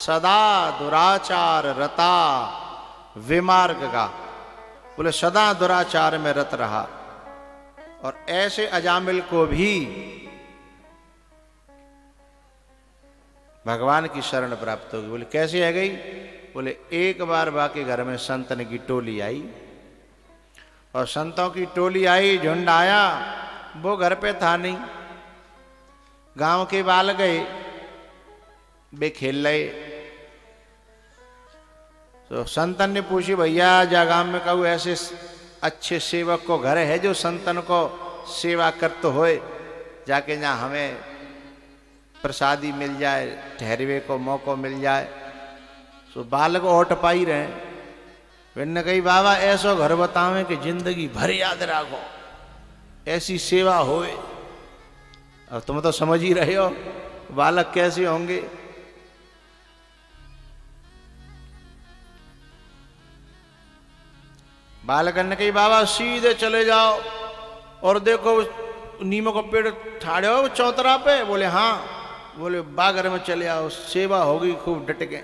सदा दुराचार रता विमार्ग का, बोले सदा दुराचार में रत रहा। और ऐसे अजामिल को भी भगवान की शरण प्राप्त होगी। बोले कैसे आ गई? बोले एक बार बाके घर में संतन की टोली आई, और संतों की टोली आई, झुंड आया, वो घर पे था नहीं। गांव के बाल गए, वे खेल रहे। तो संतन ने पूछी, भैया जा में कहूँ ऐसे अच्छे सेवक को घर है जो संतन को सेवा कर तो होए, जाके जहाँ हमें प्रसादी मिल जाए, ठहरवे को मौका मिल जाए। तो बालक ओट पाई रहे। मैंने कही बाबा ऐसो घर बतावे कि जिंदगी भर याद रखो, ऐसी सेवा होए। अब तुम तो समझ ही रहे हो बालक कैसे होंगे। बालक ने कही बाबा सीधे चले जाओ और देखो नीमों का पेड़ ठाड़े हो चौतरा पे। बोले हाँ। बोले बागर में चले आओ, सेवा होगी खूब डट के।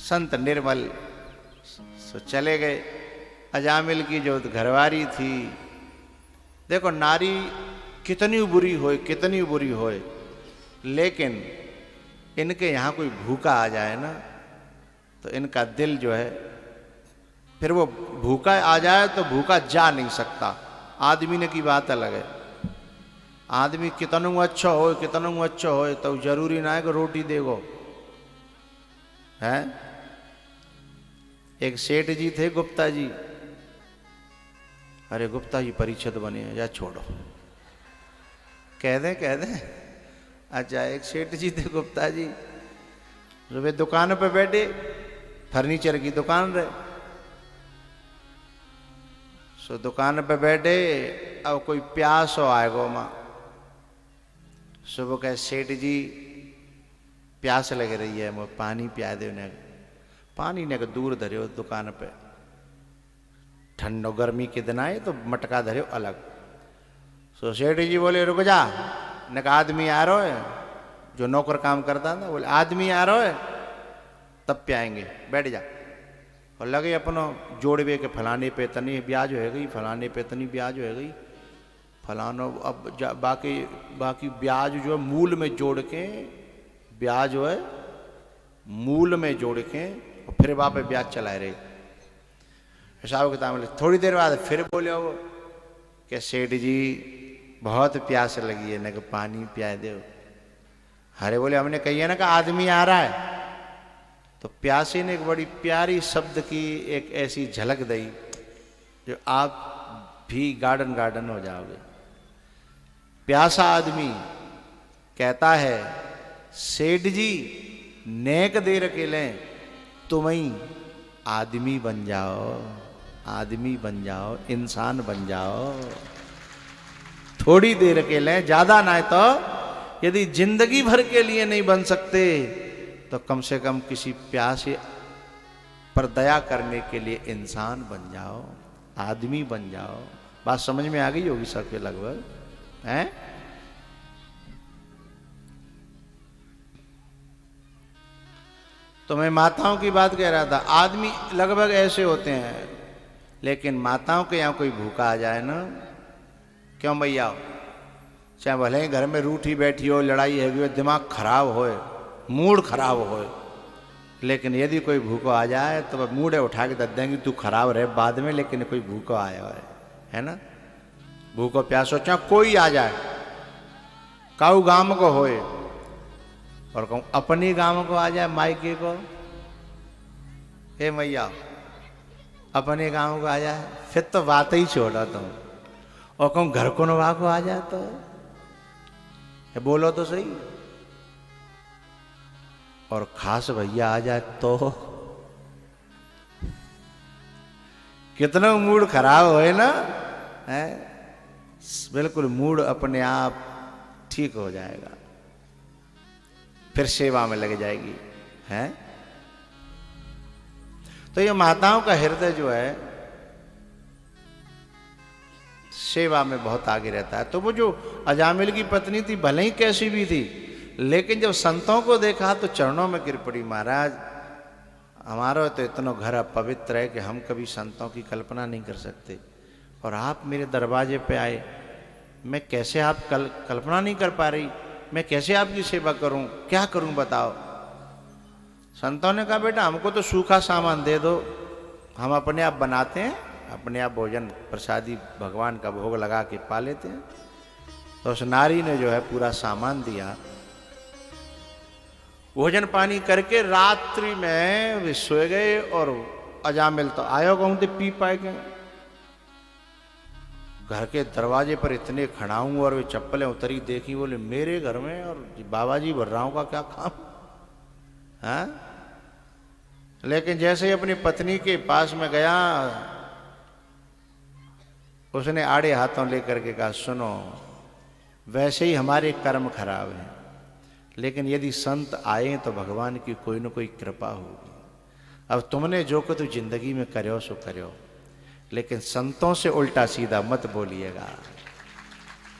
संत निर्मल सो चले गए। अजामिल की जो घरवारी थी, देखो नारी कितनी बुरी होए, कितनी बुरी होए, लेकिन इनके यहाँ कोई भूखा आ जाए ना तो इनका दिल जो है, फिर वो भूखा आ जाए तो भूखा जा नहीं सकता। आदमी ने की बात अलग है। आदमी कितनों अच्छा हो, कितनों अच्छा हो, तो जरूरी ना है कि रोटी देगो है। एक सेठ जी थे गुप्ता जी। अरे गुप्ता जी परिचित बने, या छोड़ो, कह दें। अच्छा एक सेठ जी थे गुप्ता जी, जो वे दुकान पे बैठे, फर्नीचर की दुकान रहे। सो दुकान पे बैठे, अब कोई प्यास हो आएगो माँ। सुबह कहे सेठ जी प्यास लग रही है, मैं पानी पिया दे उन्हें। पानी ने दूर धरे हो दुकान पे, ठंडो गर्मी के दिन आए तो मटका धरे अलग। सो सेठ जी बोले रुक जा। ने कहा आदमी आ रहा है, जो नौकर काम करता था, बोले आदमी आ रहा है तब पियाएंगे, बैठ जा। और लगे अपनो जोड़वे के फलाने पे तनी ब्याज हो गई, फलाने पे तनी ब्याज हो गई, फलानो। अब बाकी ब्याज जो है मूल में जोड़ के, ब्याज जो है मूल में जोड़ के और फिर वहाँ पे ब्याज चलाए रहे। हिसाब किताब में थोड़ी देर बाद फिर बोले वो कि सेठ जी बहुत प्यास लगी है, न पानी पिया दो। अरे बोले हमने कही है ना कि आदमी आ रहा है। तो प्यासी ने एक बड़ी प्यारी शब्द की एक ऐसी झलक दी जो आप भी गार्डन हो जाओगे। प्यासा आदमी कहता है सेठ जी नेक देर के लें, तुम ही आदमी बन जाओ, आदमी बन जाओ, इंसान बन जाओ। थोड़ी देर के लें, ज्यादा ना है। तो यदि जिंदगी भर के लिए नहीं बन सकते तो कम से कम किसी प्यासे पर दया करने के लिए इंसान बन जाओ, आदमी बन जाओ। बात समझ में आ गई होगी सबके लगभग, हैं? तो मैं माताओं की बात कह रहा था। आदमी लगभग ऐसे होते हैं, लेकिन माताओं के यहाँ कोई भूखा आ जाए ना, क्यों भैया, चाहे भले ही घर में रूठी बैठी हो, लड़ाई हैगी हो, दिमाग खराब होए, मूड खराब होए, लेकिन यदि कोई भूखो आ जाए तो वह मूड उठा के दे देंगे तू खराब रहे बाद में, लेकिन कोई भूखो आया है ना। भूखो प्यासो चाहे कोई आ जाए, काऊ गांव को होए और कहूँ अपनी गांव को आ जाए, मायके को, हे मैया अपने गांव को आ जाए, फिर तो बात ही छोड़ा तुम। और कहूँ घर को नवा को आ जाए तो बोलो तो सही। और खास भैया आ जाए तो कितना मूड खराब होए ना, है? बिल्कुल मूड अपने आप ठीक हो जाएगा, फिर सेवा में लग जाएगी, है? तो ये माताओं का हृदय जो है सेवा में बहुत आगे रहता है। तो वो जो अजामिल की पत्नी थी, भले ही कैसी भी थी, लेकिन जब संतों को देखा तो चरणों में गिर पड़ी, महाराज हमारा तो इतना घर पवित्र है कि हम कभी संतों की कल्पना नहीं कर सकते, और आप मेरे दरवाजे पे आए, मैं कैसे आप कल्पना नहीं कर पा रही, मैं कैसे आपकी सेवा करूं, क्या करूं बताओ। संतों ने कहा बेटा हमको तो सूखा सामान दे दो, हम अपने आप बनाते हैं, अपने आप भोजन प्रसादी भगवान का भोग लगा के पा लेते हैं। तो उस नारी ने जो है पूरा सामान दिया, भोजन पानी करके रात्रि में वे सो गए, और अजामिल तो आयो कहूं तो पी पाए गए। घर के दरवाजे पर इतने खड़ाऊं और वे चप्पलें उतरी देखी, बोले मेरे घर में और बाबा जी वर्राओं का क्या काम है। लेकिन जैसे ही अपनी पत्नी के पास में गया, उसने आड़े हाथों लेकर के कहा सुनो, वैसे ही हमारे कर्म खराब हैं, लेकिन यदि संत आए तो भगवान की कोई न कोई कृपा होगी। अब तुमने जो कुछ जिंदगी में करो सो करो, लेकिन संतों से उल्टा सीधा मत बोलिएगा।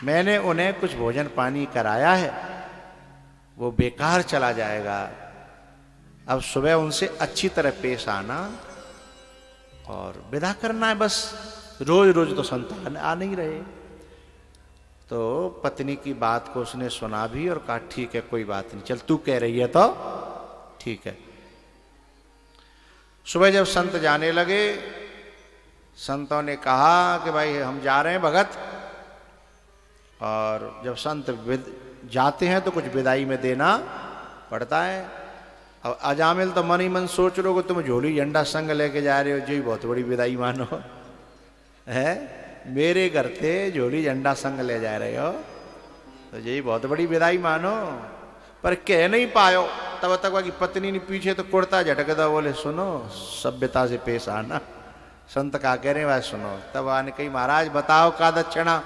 मैंने उन्हें कुछ भोजन पानी कराया है, वो बेकार चला जाएगा। अब सुबह उनसे अच्छी तरह पेश आना और विदा करना है, बस रोज रोज तो संत आ नहीं रहे। तो पत्नी की बात को उसने सुना भी और कहा ठीक है कोई बात नहीं, चल तू कह रही है तो ठीक है। सुबह जब संत जाने लगे, संतों ने कहा कि भाई हम जा रहे हैं भगत, और जब संत जाते हैं तो कुछ विदाई में देना पड़ता है। अब अजामिल तो मन ही मन सोच रहे हो कि तुम झोली झंडा संग लेके जा रहे हो, जो ही बहुत बड़ी विदाई मानो है। मेरे घर थे झोली झंडा संग ले जा रहे हो तो यही बहुत बड़ी विदाई मानो। पर कह नहीं पायो, तब तक कि पत्नी ने पीछे तो कुर्ता झटक दो, बोले सुनो सभ्यता से पेश आना। संत का कह रहे भाई सुनो, तब आने कही महाराज बताओ का दक्षिणा।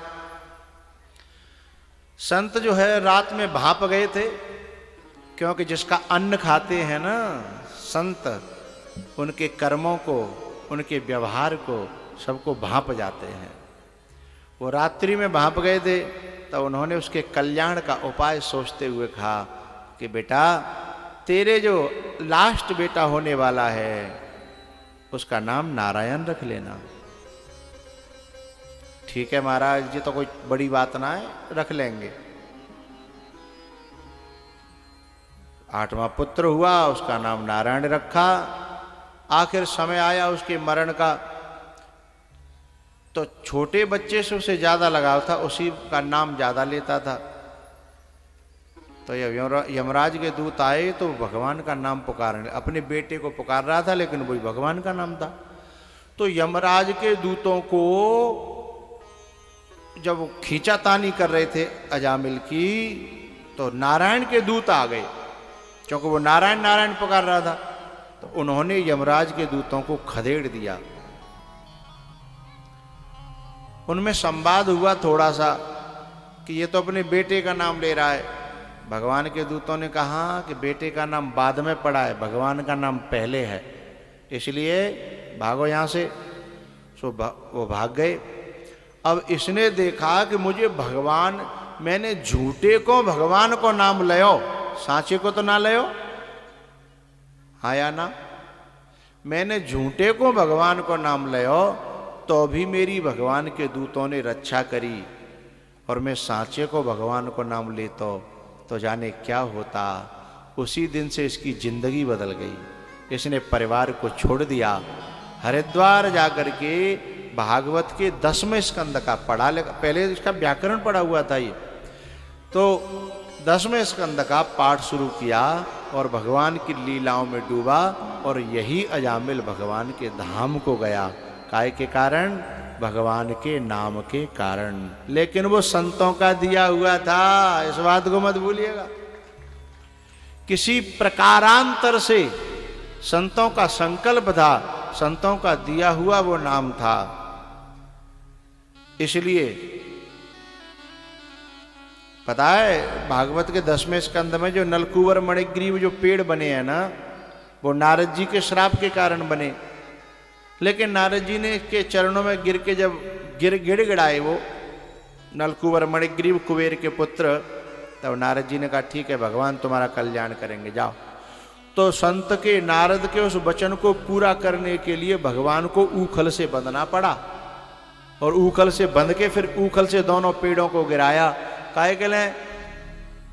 संत जो है रात में भाप गए थे, क्योंकि जिसका अन्न खाते हैं ना संत, उनके कर्मों को, उनके व्यवहार को सबको भाप जाते हैं। वो रात्रि में भाप गए थे, तो उन्होंने उसके कल्याण का उपाय सोचते हुए कहा कि बेटा तेरे जो लास्ट बेटा होने वाला है उसका नाम नारायण रख लेना। ठीक है महाराज जी, तो कोई बड़ी बात ना है, रख लेंगे। 8वां पुत्र हुआ, उसका नाम नारायण रखा। आखिर समय आया उसके मरण का, तो छोटे बच्चे से उसे ज्यादा लगाव था, उसी का नाम ज्यादा लेता था। तो यमराज के दूत आए तो भगवान का नाम पुकारने, अपने बेटे को पुकार रहा था लेकिन वही भगवान का नाम था। तो यमराज के दूतों को जब खींचातानी कर रहे थे अजामिल की, तो नारायण के दूत आ गए, क्योंकि वो नारायण नारायण पुकार रहा था। तो उन्होंने यमराज के दूतों को खदेड़ दिया। उनमें संवाद हुआ थोड़ा सा कि ये तो अपने बेटे का नाम ले रहा है। भगवान के दूतों ने कहा कि बेटे का नाम बाद में पड़ा है, भगवान का नाम पहले है, इसलिए भागो यहां से। सो वो भाग गए। अब इसने देखा कि मुझे भगवान, मैंने झूठे को भगवान को नाम लयो, सांचे को तो ना लयो, हाँ या ना। मैंने झूठे को भगवान को नाम लयो तो भी मेरी भगवान के दूतों ने रक्षा करी, और मैं सांचे को भगवान को नाम लेता तो जाने क्या होता। उसी दिन से इसकी जिंदगी बदल गई। इसने परिवार को छोड़ दिया, हरिद्वार जाकर के भागवत के 10वें स्कंद का पढ़ा, पहले इसका व्याकरण पढ़ा हुआ था ये, तो 10वें स्कंद का पाठ शुरू किया और भगवान की लीलाओं में डूबा, और यही अजामिल भगवान के धाम को गया। काय के कारण? भगवान के नाम के कारण। लेकिन वो संतों का दिया हुआ था, इस बात को मत भूलिएगा। किसी प्रकारांतर से संतों का संकल्प था, संतों का दिया हुआ वो नाम था। इसलिए पता है भागवत के 10वें स्कंद में जो नलकुवर मणिग्रीव जो पेड़ बने हैं ना, वो नारद जी के श्राप के कारण बने। लेकिन नारद जी ने के चरणों में गिर के जब गिड़गिड़ाए वो नलकुवर मणिग्रीव कुबेर के पुत्र, तब नारद जी ने कहा ठीक है भगवान तुम्हारा कल्याण करेंगे, जाओ। तो संत के नारद के उस वचन को पूरा करने के लिए भगवान को ऊखल से बंधना पड़ा, और ऊखल से बंध के फिर ऊखल से दोनों पेड़ों को गिराया। काहे के लिए?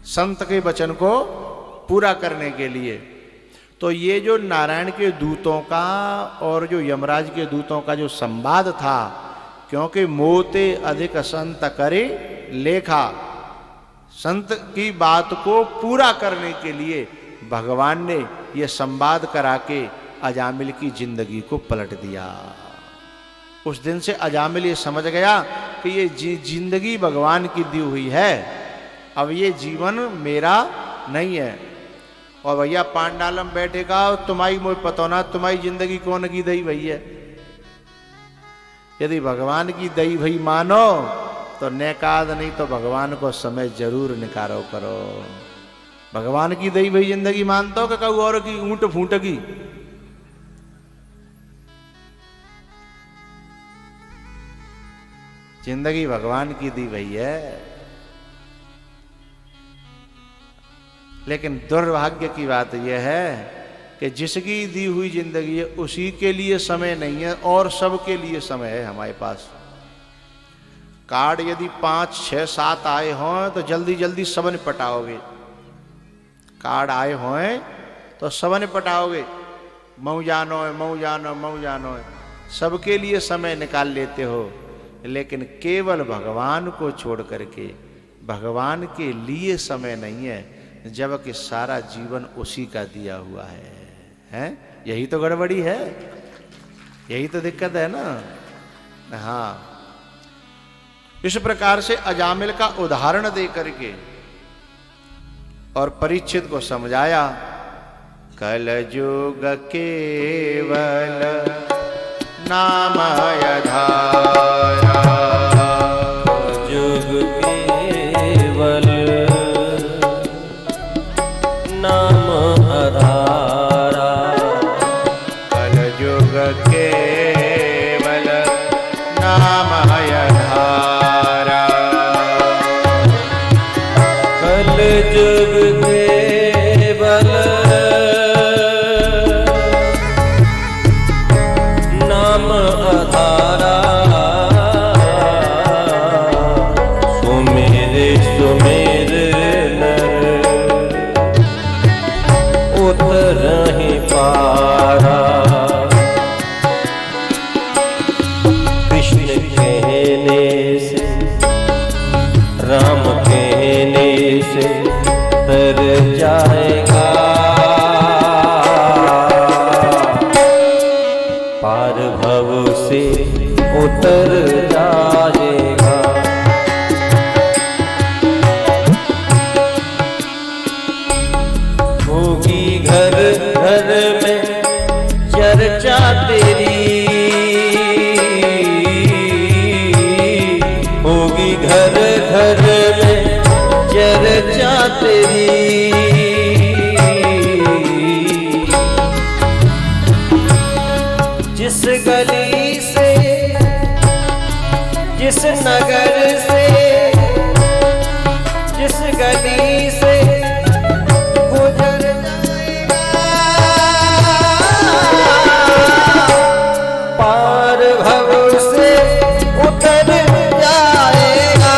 संत के वचन को पूरा करने के लिए। तो ये जो नारायण के दूतों का और जो यमराज के दूतों का जो संवाद था, क्योंकि मोते अधिक संत करे लेखा, संत की बात को पूरा करने के लिए भगवान ने यह संवाद करा के अजामिल की जिंदगी को पलट दिया। उस दिन से अजामिल ये समझ गया कि ये जिंदगी भगवान की दी हुई है, अब ये जीवन मेरा नहीं है। और भैया पांडालम बैठेगा तुम्हारी मोह पतोना, तुम्हारी जिंदगी कौन की दई भई है? यदि भगवान की दई भई मानो तो नेकाद, नहीं तो भगवान को समय जरूर निकारो करो। भगवान की दई भई जिंदगी मानता हो कि कहू और की ऊंट फूट की? जिंदगी भगवान की दी भई है। लेकिन दुर्भाग्य की बात यह है कि जिसकी दी हुई जिंदगी है उसी के लिए समय नहीं है और सबके लिए समय है हमारे पास। कार्ड यदि 5, 6, 7 आए हों तो जल्दी जल्दी सब निपटाओगे। कार्ड आए हों तो सब निपटाओगे, मऊ जानो है, मऊ जानो, मऊ जानो है, सबके लिए समय निकाल लेते हो। लेकिन केवल भगवान को छोड़ करके भगवान के लिए समय नहीं है, जबकि सारा जीवन उसी का दिया हुआ है। हैं? यही तो गड़बड़ी है, यही तो दिक्कत है ना। हाँ, इस प्रकार से अजामिल का उदाहरण दे करके और परीक्षित को समझाया, कल युग केवल नाम आधारा, युग केवल नाम आधारा, कल युग केवल नाम आधारा, कल युग केवल नाम आधारा, सुमेरे सुमेर नर उतरहि पारा, कृष्ण कहने से राम कहने से तर जाएगा, पार भव से उतर जाएगा। होगी घर घर में चर्चा तेरी, होगी घर घर में चर्चा तेरी, जिस गली से जिस नगर से जिस गली से गुजर जाएगा, पार भव से उतर जाएगा।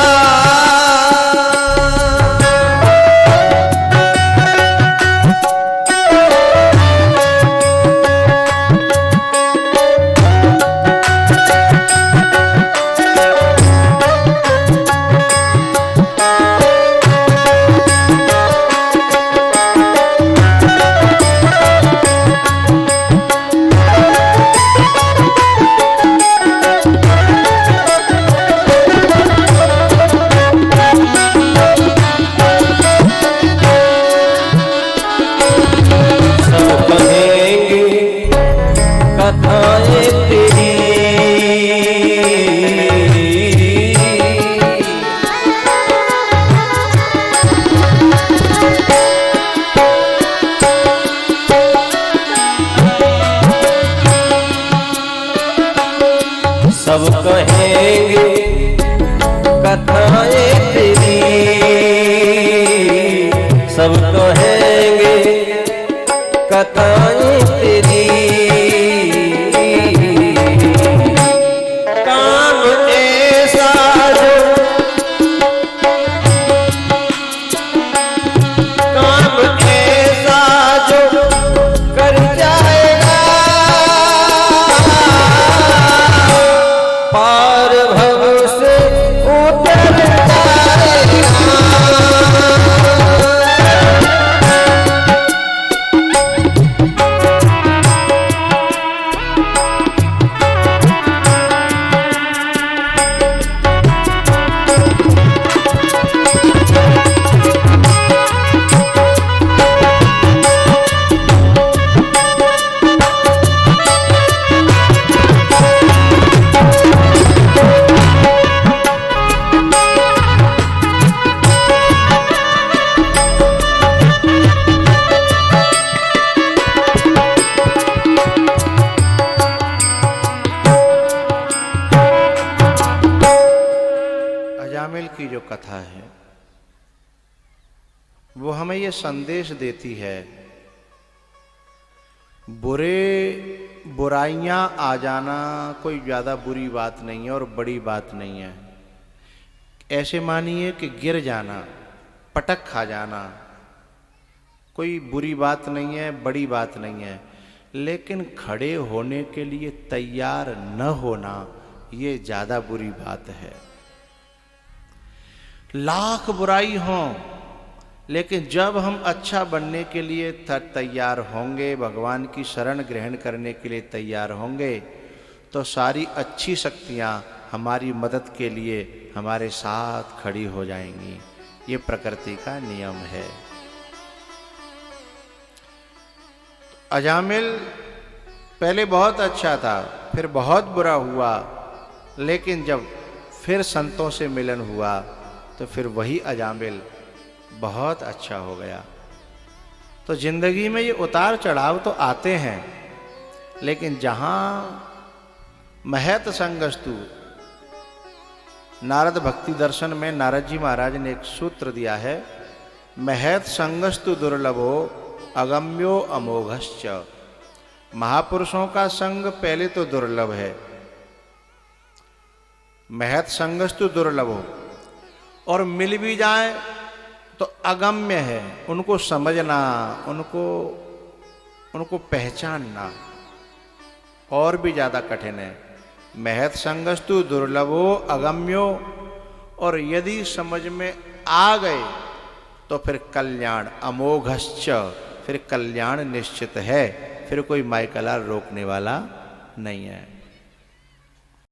कथाएं तेरी सब कहेंगे कथाएं तेरी, कथाएं तेरी। काम ऐसा जो काम ऐसा जो कर जाएगा, पार भव से उतर जाएगा। अजामिल की जो कथा है वो हमें ये संदेश देती है, बुराइयां आ जाना कोई ज़्यादा बुरी बात नहीं है और बड़ी बात नहीं है। ऐसे मानिए कि गिर जाना, पटक खा जाना कोई बुरी बात नहीं है, बड़ी बात नहीं है, लेकिन खड़े होने के लिए तैयार न होना ये ज़्यादा बुरी बात है। लाख बुराई हो, लेकिन जब हम अच्छा बनने के लिए तैयार होंगे, भगवान की शरण ग्रहण करने के लिए तैयार होंगे, तो सारी अच्छी शक्तियाँ हमारी मदद के लिए हमारे साथ खड़ी हो जाएंगी। ये प्रकृति का नियम है। अजामिल पहले बहुत अच्छा था, फिर बहुत बुरा हुआ, लेकिन जब फिर संतों से मिलन हुआ तो फिर वही अजामिल बहुत अच्छा हो गया। तो जिंदगी में ये उतार चढ़ाव तो आते हैं, लेकिन जहाँ महत संगस्तु, नारद भक्ति दर्शन में नारद जी महाराज ने एक सूत्र दिया है, महत संगस्तु दुर्लभो अगम्यो अमोघश्च। महापुरुषों का संग पहले तो दुर्लभ है, महत संगस्तु दुर्लभो, और मिल भी जाए तो अगम्य है, उनको समझना, उनको पहचानना और भी ज़्यादा कठिन है। महत संगस्तु दुर्लभो अगम्यो, और यदि समझ में आ गए तो फिर कल्याण अमोघश्च, फिर कल्याण निश्चित है, फिर कोई माइकला रोकने वाला नहीं है।